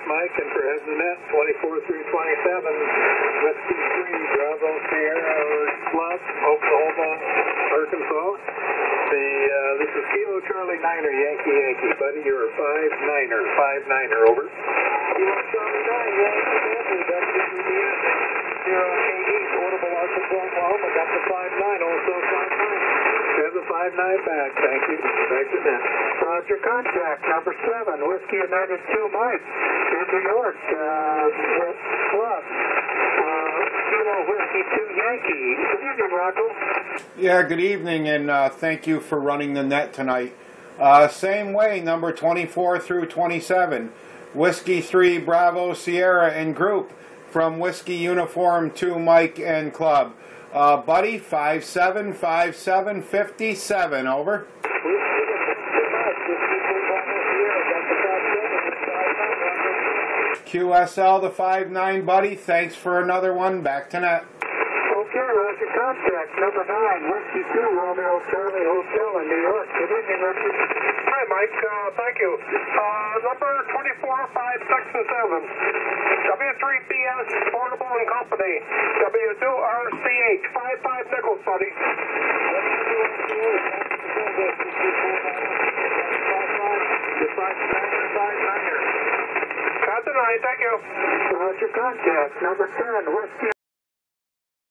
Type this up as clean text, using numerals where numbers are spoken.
Mike, and for heads and net, 24 through 27, Whiskey 3, Bravo Sierra Club, Oklahoma, Arkansas. This is Kilo Charlie Niner, Yankee Yankee. Buddy, you're a 5-9er. 5-9er, over. Kilo Charlie 9, Yankee Yankee. That's the Indiana. Here on KD, Portable, Arkansas, Oklahoma. Got the 5-9, also 5-9. There's a 5-9 back. Thank you. Back to net. Roger, contact number 7, Whiskey United 2, Mike. In New York, Club. Kilo Whiskey 2, Yankee. Good evening, Rocco. Yeah, good evening, and thank you for running the net tonight. Same way, number 24 through 27, Whiskey 3, Bravo, Sierra, and Group, from Whiskey Uniform 2, Mike, and Club. Buddy, 575757, over. QSL, the 5-9, buddy, thanks for another one, back to net. Okay, Roger, contact number 9, Whiskey 2, Romeo Charlie Hotel in New York. Good evening, Richard. Hi, Mike. Thank you. Number 24, 5, 6, and 7. W3BS Portable and Company. W2RCH 55 nickels, buddy. Got the 9, thank you. Roger, contact number 10, Whiskey